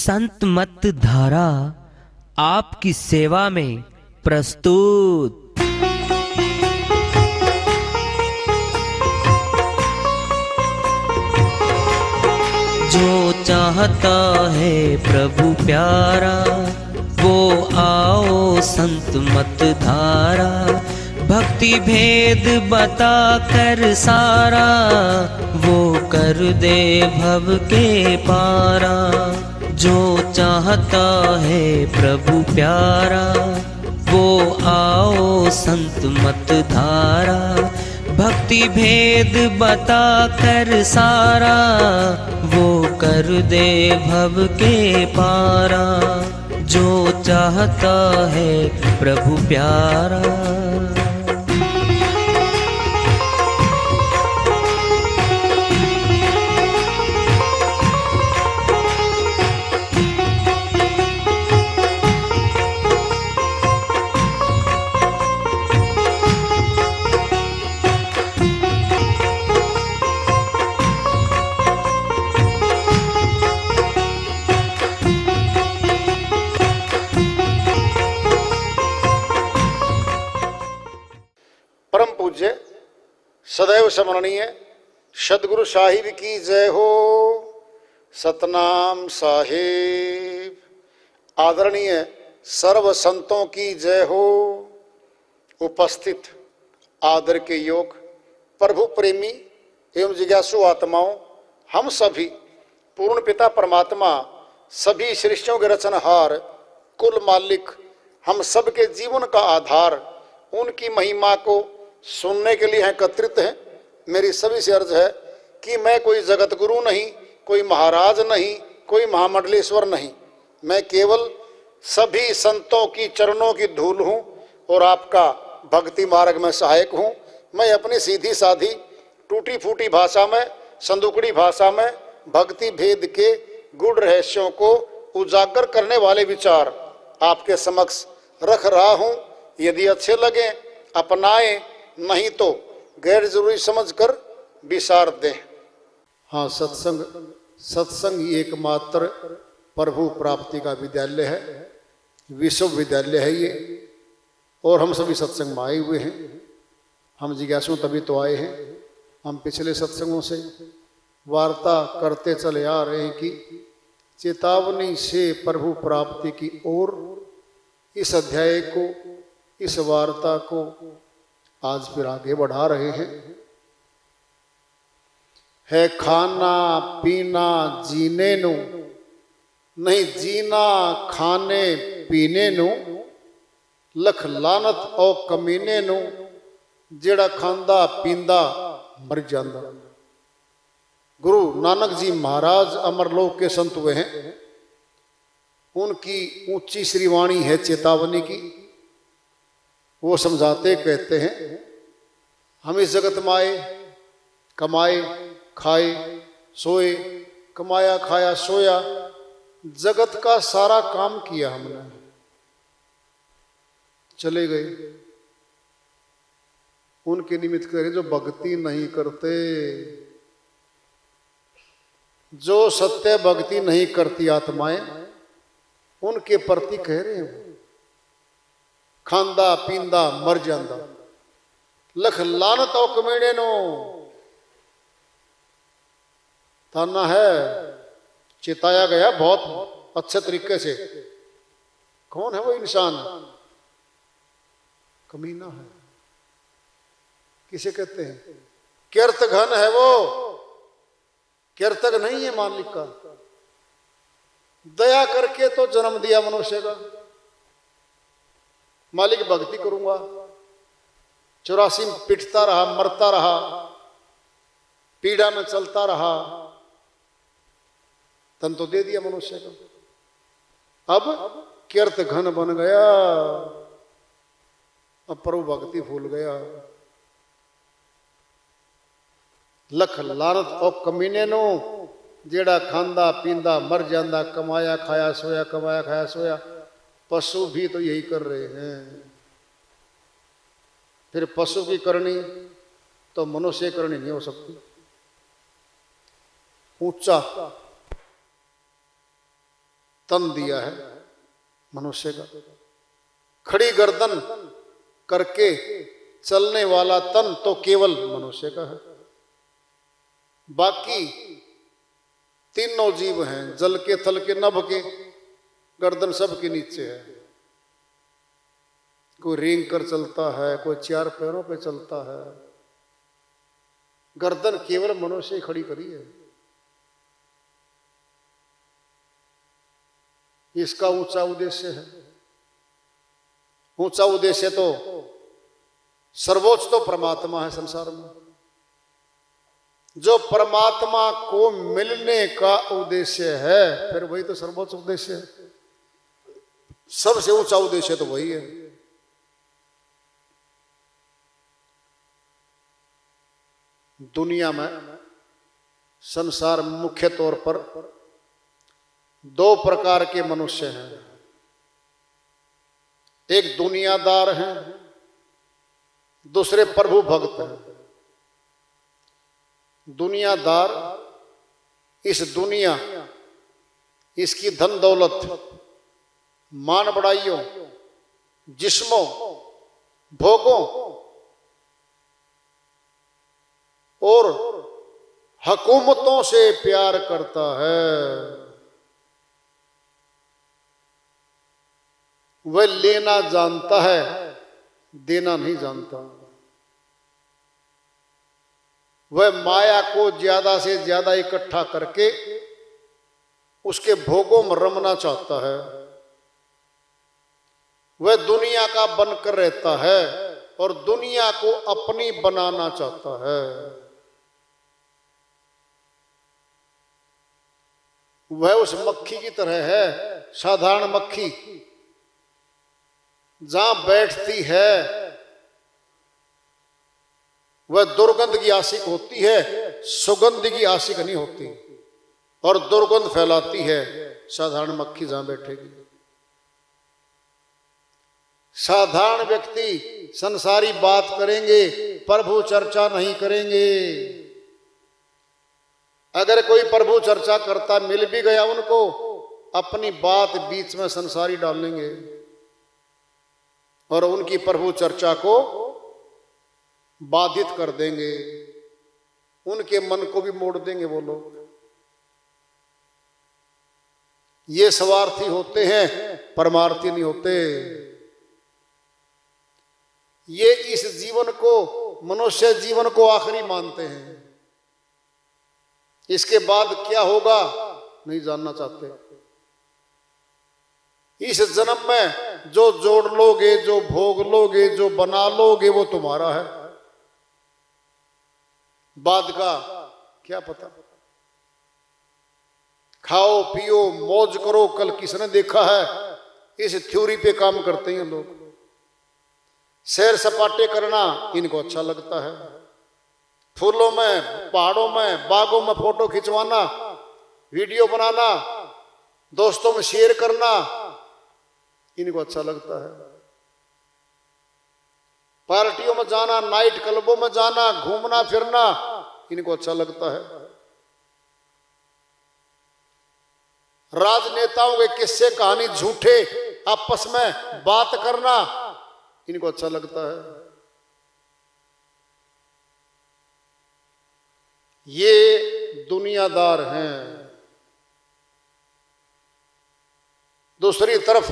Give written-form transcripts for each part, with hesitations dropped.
संत मत धारा आपकी सेवा में प्रस्तुत। जो चाहता है प्रभु प्यारा वो आओ संत मत धारा। भक्ति भेद बता कर सारा वो कर दे भव के पारा। जो चाहता है प्रभु प्यारा वो आओ संत मत धारा। भक्ति भेद बता कर सारा वो कर दे भव के पारा। जो चाहता है प्रभु प्यारा। परम पूज्य सदैव स्मरणीय सदगुरु साहिब की जय हो। सतनाम साहिब। आदरणीय सर्व संतों की जय हो। उपस्थित आदर के योग प्रभु प्रेमी एवं जिज्ञासु आत्माओं, हम सभी पूर्ण पिता परमात्मा सभी सृष्टियों के रचनहार कुल मालिक हम सब के जीवन का आधार उनकी महिमा को सुनने के लिए एकत्रित हैं। मेरी सभी से अर्ज है कि मैं कोई जगत गुरु नहीं, कोई महाराज नहीं, कोई महामंडलेश्वर नहीं। मैं केवल सभी संतों की चरणों की धूल हूँ और आपका भक्ति मार्ग में सहायक हूँ। मैं अपनी सीधी साधी टूटी फूटी भाषा में, संदुकड़ी भाषा में भक्ति भेद के गूढ़ रहस्यों को उजागर करने वाले विचार आपके समक्ष रख रहा हूँ। यदि अच्छे लगे अपनाएं, नहीं तो गैर जरूरी समझकर विसार दें। हाँ, सत्संग ही एकमात्र प्रभु प्राप्ति का विद्यालय है, विश्वविद्यालय है ये। और हम सभी सत्संग में आए हुए हैं। हम जिज्ञासु तभी तो आए हैं। हम पिछले सत्संगों से वार्ता करते चले आ रहे हैं कि चेतावनी से प्रभु प्राप्ति की ओर इस अध्याय को, इस वार्ता को आज फिर आगे बढ़ा रहे हैं। है खाना पीना जीने नु, नहीं जीना खाने पीने नु। लख लानत और कमीने नु, जेड़ा खांदा पींदा मर जांदा। गुरु नानक जी महाराज अमरलोक के संत हुए हैं। उनकी ऊंची श्रीवाणी है चेतावनी की। वो समझाते कहते हैं, हम इस जगत में आए, कमाए खाए सोए, कमाया खाया सोया, जगत का सारा काम किया हमने, चले गए। उनके निमित्त कह रहे जो भक्ति नहीं करते, जो सत्य भक्ति नहीं करती आत्माएं, उनके प्रति कह रहे हैं खांदा पींदा मर जांदा। लख लानत और कमेड़े नो ताना है। चिताया गया बहुत अच्छे तरीके से। कौन है वो इंसान? कमीना है। किसे कहते हैं? कीर्त घन है वो, कीर्तक नहीं है मालिक का। दया करके तो जन्म दिया मनुष्य का। मालिक भक्ति करूंगा, 84 में पिटता रहा, मरता रहा, पीड़ा में चलता रहा, तन तो दे दिया मनुष्य को। अब कीर्त घन बन गया, अब प्रभु भक्ति भूल गया। लख लानत और कमीने नो, जेड़ा खांदा पींदा मर जांदा, कमाया खाया सोया, कमाया खाया सोया। पशु भी तो यही कर रहे हैं। फिर पशु की करनी तो मनुष्य करनी नहीं हो सकती। ऊंचा तन दिया है मनुष्य का। खड़ी गर्दन करके चलने वाला तन तो केवल मनुष्य का है। बाकी तीनों जीव हैं, जल के, थल के, नभ के, गर्दन सबके नीचे है। कोई रेंग कर चलता है, कोई चार पैरों पे चलता है। गर्दन केवल मनुष्य ही खड़ी करी है। इसका ऊंचा उद्देश्य है। ऊंचा उद्देश्य तो सर्वोच्च तो परमात्मा है संसार में। जो परमात्मा को मिलने का उद्देश्य है, फिर वही तो सर्वोच्च उद्देश्य है। सबसे ऊंचा उद्देश्य तो वही है। दुनिया में, संसार में मुख्य तौर पर दो प्रकार के मनुष्य हैं। एक दुनियादार हैं, दूसरे प्रभु भक्त हैं। दुनियादार इस दुनिया, इसकी धन दौलत, मान बढ़ाइयों, जिस्मों, भोगों और हुकूमतों से प्यार करता है। वह लेना जानता है, देना नहीं जानता। वह माया को ज्यादा से ज्यादा इकट्ठा करके उसके भोगों में रमना चाहता है। वह दुनिया का बनकर रहता है और दुनिया को अपनी बनाना चाहता है। वह उस मक्खी की तरह है, साधारण मक्खी, जहां बैठती है वह दुर्गंध की आशिक होती है, सुगंध की आशिक नहीं होती। और दुर्गंध फैलाती है साधारण मक्खी जहां बैठेगी। साधारण व्यक्ति संसारी बात करेंगे, प्रभु चर्चा नहीं करेंगे। अगर कोई प्रभु चर्चा करता मिल भी गया उनको, अपनी बात बीच में संसारी डालेंगे और उनकी प्रभु चर्चा को बाधित कर देंगे। उनके मन को भी मोड़ देंगे वो लोग। ये स्वार्थी होते हैं, परमार्थी नहीं होते। ये इस जीवन को, मनुष्य जीवन को आखिरी मानते हैं। इसके बाद क्या होगा नहीं जानना चाहते। इस जन्म में जो जोड़ लोगे, जो भोग लोगे, जो बना लोगे, वो तुम्हारा है। बाद का क्या पता। खाओ पियो मौज करो, कल किसने देखा है। इस थ्योरी पे काम करते हैं लोग। सैर सपाटे करना इनको अच्छा लगता है। फूलों में, पहाड़ों में, बागों में फोटो खिंचवाना, वीडियो बनाना, दोस्तों में शेयर करना इनको अच्छा लगता है। पार्टियों में जाना, नाइट क्लबों में जाना, घूमना फिरना इनको अच्छा लगता है। राजनेताओं के किस्से कहानी झूठे आपस में बात करना इनको अच्छा लगता है। ये दुनियादार हैं। दूसरी तरफ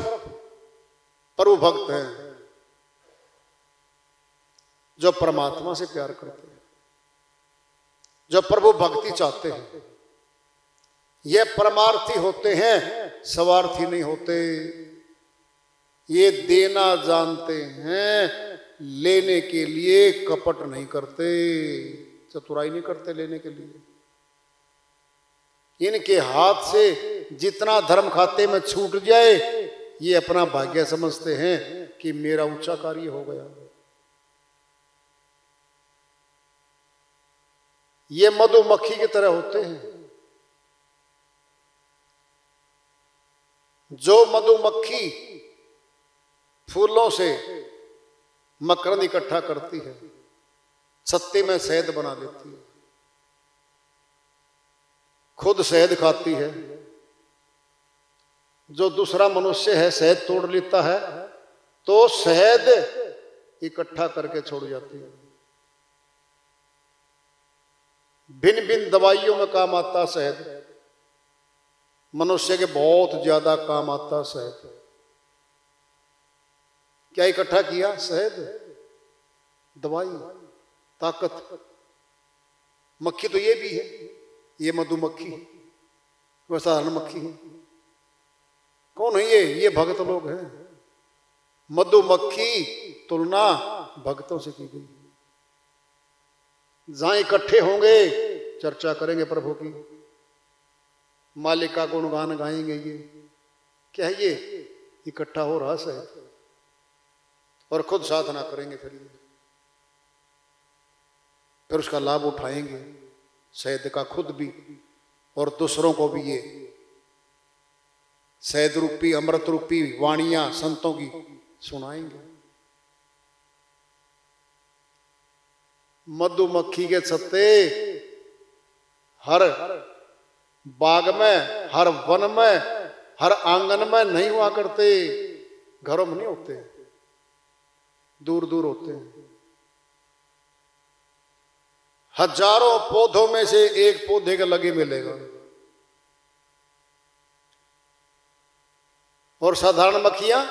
प्रभु भक्त हैं, जो परमात्मा से प्यार करते हैं, जो प्रभु भक्ति चाहते हैं। ये परमार्थी होते हैं, स्वार्थी नहीं होते। ये देना जानते हैं, लेने के लिए कपट नहीं करते, चतुराई नहीं करते लेने के लिए। इनके हाथ से जितना धर्म खाते में छूट जाए, ये अपना भाग्य समझते हैं कि मेरा ऊंचा कार्य हो गया। ये मधुमक्खी की तरह होते हैं। जो मधुमक्खी फूलों से मकरंद इकट्ठा करती है, छत्ते में शहद बना देती है, खुद शहद खाती है, जो दूसरा मनुष्य है शहद तोड़ लेता है तो शहद इकट्ठा करके छोड़ जाती है। भिन्न भिन्न दवाइयों में काम आता शहद, मनुष्य के बहुत ज्यादा काम आता शहद। क्या इकट्ठा किया? शहद, दवाई, ताकत। मक्खी तो ये भी है, ये मधुमक्खी, वह साधारण मक्खी है। कौन है ये भक्त लोग हैं। मधुमक्खी तुलना भक्तों से की गई। जहां इकट्ठे होंगे चर्चा करेंगे प्रभु की, मालिक का गुणगान गाएंगे। ये क्या है? ये इकट्ठा हो रहा है और खुद साधना करेंगे। फिर उसका लाभ उठाएंगे शहद का खुद भी और दूसरों को भी। ये शहद रूपी अमृत रूपी वाणियां संतों की सुनाएंगे। मधुमक्खी के छत्ते हर बाग में, हर वन में, हर आंगन में नहीं हुआ करते, घरों में नहीं होते, दूर दूर होते हैं। हजारों पौधों में से एक पौधे के लगे मिलेगा। और साधारण मक्खियां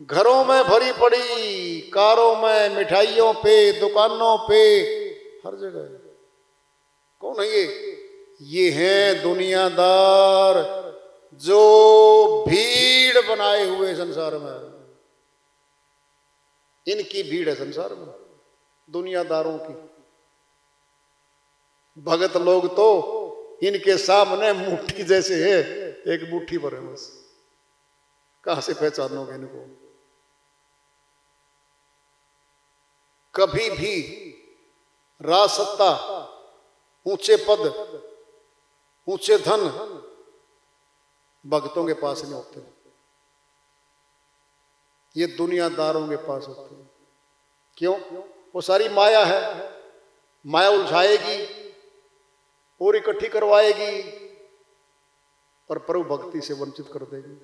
घरों में भरी पड़ी, कारों में, मिठाइयों पे, दुकानों पे, हर जगह। कौन है ये हैं दुनियादार जो भीड़ बनाए हुए संसार में। इनकी भीड़ है संसार में, दुनियादारों की। भगत लोग तो इनके सामने मुट्ठी जैसे है, एक मुट्ठी भर है बस। कहां से पहचानोगे इनको? कभी भी राज सत्ता, ऊंचे पद, ऊंचे धन भक्तों के पास नहीं होते, ये दुनियादारों के पास होते हैं। क्यों? वो सारी माया है, माया उलझाएगी और इकट्ठी करवाएगी और प्रभु भक्ति से वंचित कर देगी।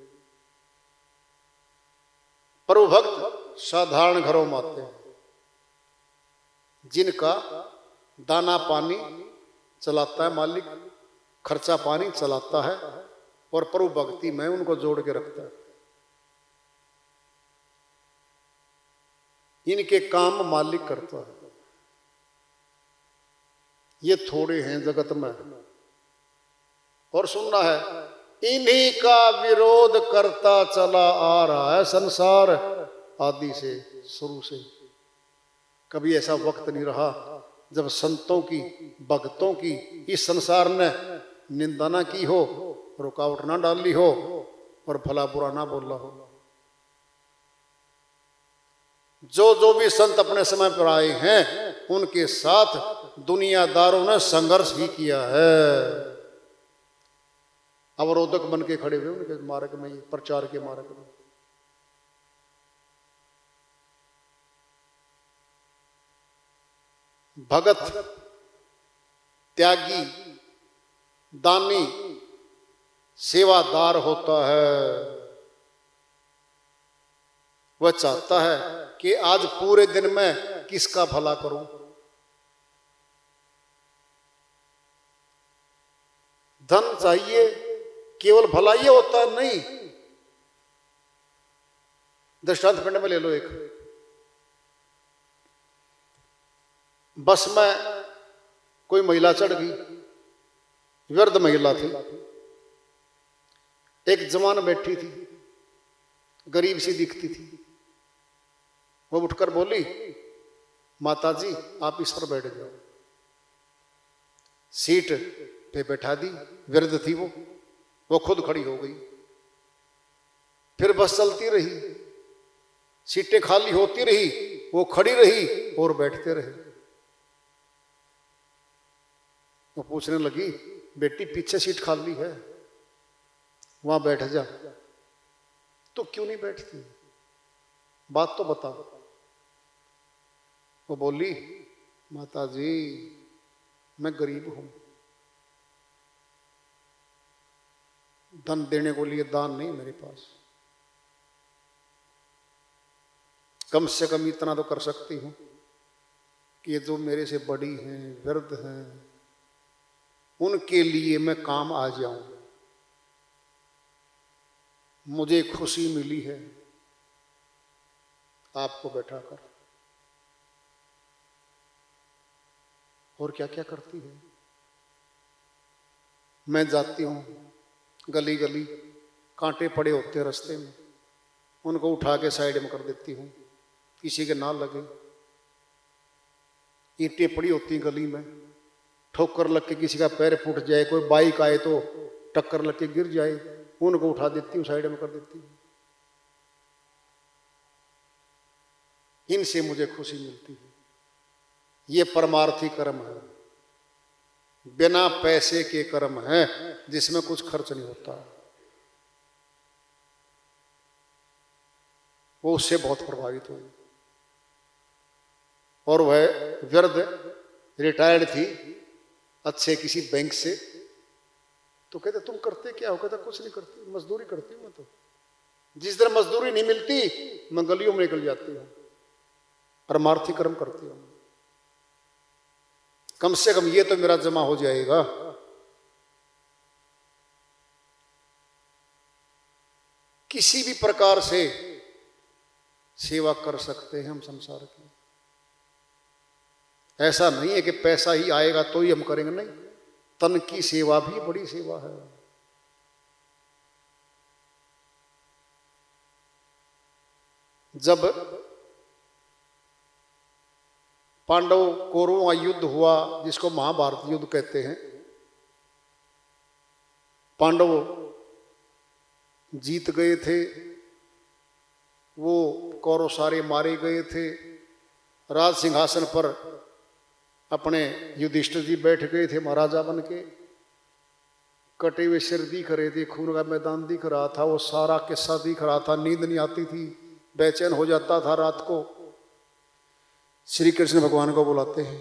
प्रभु भक्त साधारण घरों में आते हैं, जिनका दाना पानी चलाता है मालिक, खर्चा पानी चलाता है और प्रभु भक्ति में उनको जोड़ के रखता है। इनके काम मालिक करता है। ये थोड़े हैं जगत में। और सुनना है, इन्हीं का विरोध करता चला आ रहा है संसार आदि से, शुरू से। कभी ऐसा वक्त नहीं रहा जब संतों की, भक्तों की इस संसार ने निंदा ना की हो, रुकावट ना डाली हो और भला बुरा ना बोला हो। जो भी संत अपने समय पर आए हैं उनके साथ दुनियादारों ने संघर्ष ही किया है। अवरोधक बन के खड़े हुए उनके मार्ग में, प्रचार के मार्ग में। भगत त्यागी, दानी, सेवादार होता है। वह चाहता है कि आज पूरे दिन में किसका भला करूं। धन चाहिए, केवल भला ये होता है? नहीं। दृष्टांत पिंड में ले लो एक। बस में कोई महिला चढ़ गई, वृद्ध महिला थी। एक जवान बैठी थी, गरीब सी दिखती थी। वो उठकर बोली, माता जी आप इस पर बैठ जाओ। सीट पे बैठा दी। वृद्ध थी वो खुद खड़ी हो गई। फिर बस चलती रही, सीटें खाली होती रही, वो खड़ी रही और बैठते रहे। वो पूछने लगी, बेटी पीछे सीट खाली है, वहां बैठ जा। तो क्यों नहीं बैठती? बात तो बता। वो बोली, माता जी मैं गरीब हूं, धन देने को लिए दान नहीं मेरे पास। कम से कम इतना तो कर सकती हूं कि ये जो मेरे से बड़ी हैं, वृद्ध हैं, उनके लिए मैं काम आ जाऊं। मुझे खुशी मिली है आपको बैठा कर। और क्या क्या करती है। मैं जाती हूं गली गली, कांटे पड़े होते हैं रास्ते में, उनको उठा के साइड में कर देती हूं, किसी के ना लगे। ईंटें पड़ी होती हैं गली में, ठोकर लग के किसी का पैर फूट जाए, कोई बाइक आए तो टक्कर लग के गिर जाए, उनको उठा देती हूँ, साइड में कर देती हूँ। इनसे मुझे खुशी मिलती है। ये परमार्थी कर्म है, बिना पैसे के कर्म है, जिसमें कुछ खर्च नहीं होता। वो उससे बहुत प्रभावित हुई। और वह वृद्ध रिटायर्ड थी अच्छे किसी बैंक से। तो कहते तुम करते क्या हो? कहता कुछ नहीं करती, मजदूरी करती हूं मैं। तो जिस दिन मजदूरी नहीं मिलती मैं गलियों में निकल जाती हूं, परमार्थी कर्म करती हूं। कम से कम ये तो मेरा जमा हो जाएगा। किसी भी प्रकार से सेवा कर सकते हैं हम संसार की। ऐसा नहीं है कि पैसा ही आएगा तो ही हम करेंगे, नहीं। तन की सेवा भी बड़ी सेवा है। जब पांडव कौरवों का युद्ध हुआ, जिसको महाभारत युद्ध कहते हैं, पांडव जीत गए थे, वो कौरव सारे मारे गए थे। राज सिंहासन पर अपने युधिष्ठिर जी बैठ गए थे महाराजा बन के। कटे हुए सिर दिख रहे थे, खून का मैदान दिख रहा था, वो सारा किस्सा दिख रहा था। नींद नहीं आती थी, बेचैन हो जाता था रात को। श्री कृष्ण भगवान को बुलाते हैं,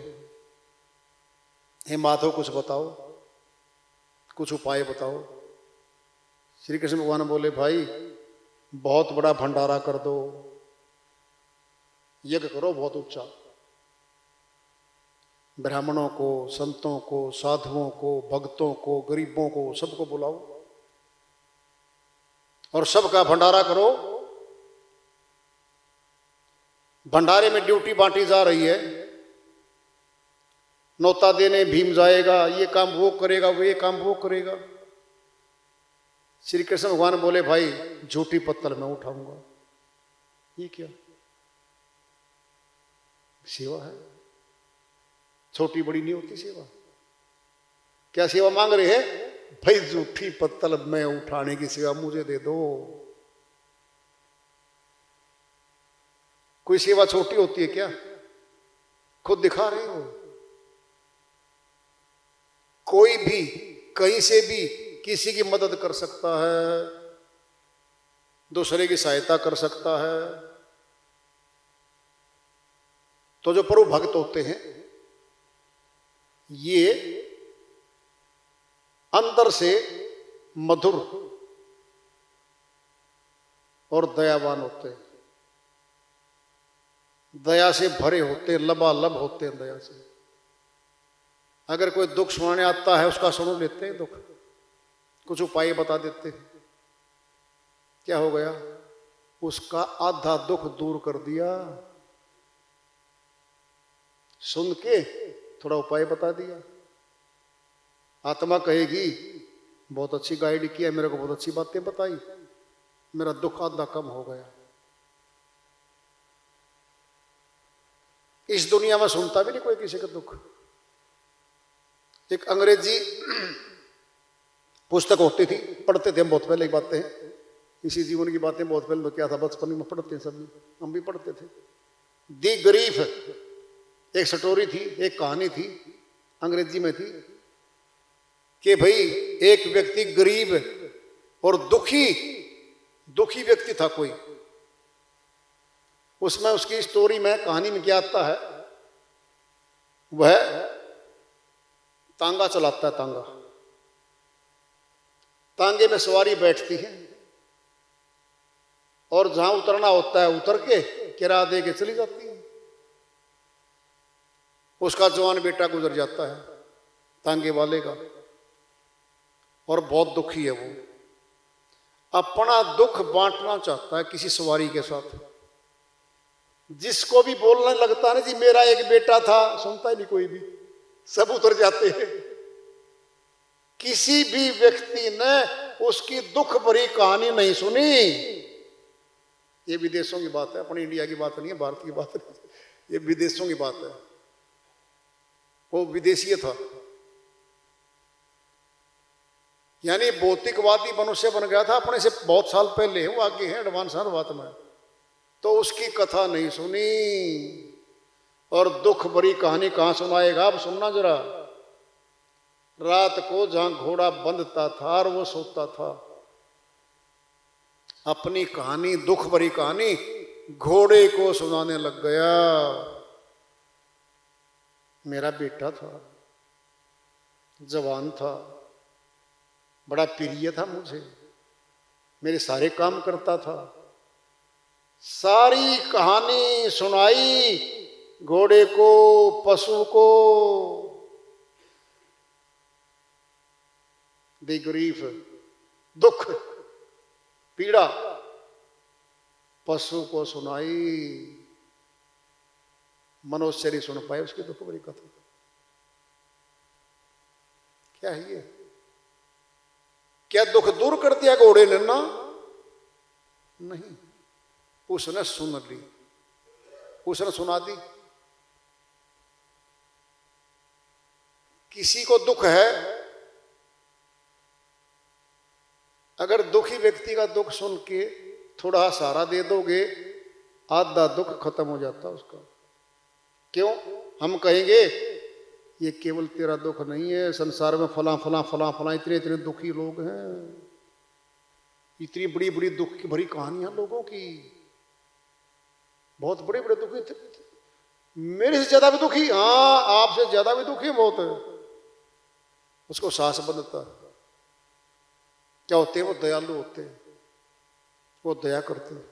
हे माधव कुछ बताओ, कुछ उपाय बताओ। श्री कृष्ण भगवान बोले भाई बहुत बड़ा भंडारा कर दो, यज्ञ करो बहुत ऊंचा, ब्राह्मणों को, संतों को, साधुओं को, भक्तों को, गरीबों को, सबको बुलाओ और सबका भंडारा करो। भंडारे में ड्यूटी बांटी जा रही है। नौता देने भीम जाएगा, ये काम वो करेगा, वो ये काम वो करेगा। श्री कृष्ण भगवान बोले भाई झूठी पत्तल मैं उठाऊंगा। ये क्या सेवा है? छोटी बड़ी नहीं होती सेवा। क्या सेवा मांग रहे हैं? भाई झूठी पत्तल मैं उठाने की सेवा मुझे दे दो। कोई सेवा छोटी होती है क्या? खुद दिखा रहे हो। कोई भी कहीं से भी किसी की मदद कर सकता है, दूसरे की सहायता कर सकता है। तो जो प्रभु भक्त होते हैं ये अंदर से मधुर और दयावान होते हैं, दया से भरे होते हैं, लबालब होते हैं दया से। अगर कोई दुख सुनाने आता है उसका सुन लेते हैं दुख, कुछ उपाय बता देते हैं। क्या हो गया? उसका आधा दुख दूर कर दिया, सुन के थोड़ा उपाय बता दिया। आत्मा कहेगी बहुत अच्छी गाइड किया, मेरे को बहुत अच्छी बातें बताई, मेरा दुख आधा कम हो गया। इस दुनिया में सुनता भी नहीं कोई किसी का दुख। एक अंग्रेजी पुस्तक होती थी, पढ़ते थे हम बहुत पहले की बातें हैं, इसी जीवन की बातें बहुत पहले। तो क्या था, बचपन में पढ़ते हैं सभी, हम भी पढ़ते थे। दी गरीफ एक स्टोरी थी, एक कहानी थी, अंग्रेजी में थी कि भाई एक व्यक्ति गरीब और दुखी व्यक्ति था कोई। उसमें उसकी स्टोरी में, कहानी में क्या आता है, वह तांगा चलाता है, तांगा। तांगे में सवारी बैठती है और जहां उतरना होता है उतर के किराया दे के चली जाती है। उसका जवान बेटा गुजर जाता है तांगे वाले का, और बहुत दुखी है वो। अपना दुख बांटना चाहता है किसी सवारी के साथ। जिसको भी बोलने लगता है ना जी मेरा एक बेटा था, सुनता ही नहीं कोई भी, सब उतर जाते हैं। किसी भी व्यक्ति ने उसकी दुख भरी कहानी नहीं सुनी। ये विदेशों की बात है, अपनी इंडिया की बात नहीं है, भारत की बात नहीं, ये विदेशों की बात है। वो विदेशी था, यानी भौतिकवादी मनुष्य बन गया था अपने से बहुत साल पहले, वो आगे है एडवांस हर बात में। तो उसकी कथा नहीं सुनी, और दुख भरी कहानी कहां सुनाएगा। अब सुनना जरा। रात को जहां घोड़ा बंधता था और वो सोता था, अपनी कहानी, दुख भरी कहानी घोड़े को सुनाने लग गया। मेरा बेटा था, जवान था, बड़ा प्रिय था मुझे, मेरे सारे काम करता था। सारी कहानी सुनाई घोड़े को, पशु को। द ग्रीफ, दुख, पीड़ा पशु को सुनाई। मनुष्य नहीं सुन पाए उसकी दुख भरी कथा। क्या है ये? क्या दुख दूर कर दिया घोड़े ने? ना, नहीं, उसने सुन ली, उसने सुना दी। किसी को दुख है, अगर दुखी व्यक्ति का दुख सुन के थोड़ा सहारा दे दोगे, आधा दुख खत्म हो जाता उसका। क्यों? हम कहेंगे ये केवल तेरा दुख नहीं है, संसार में फला फला फला फला इतने इतने दुखी लोग हैं, इतनी बड़ी बड़ी दुख की भरी कहानियां लोगों की, बहुत बड़े बड़े दुखी थे, मेरे से ज्यादा भी दुखी, हाँ आपसे ज्यादा भी दुखी बहुत है। उसको साहस बंधता। क्या होते हैं वो? दयालु होते हैं, वो दया करते हैं।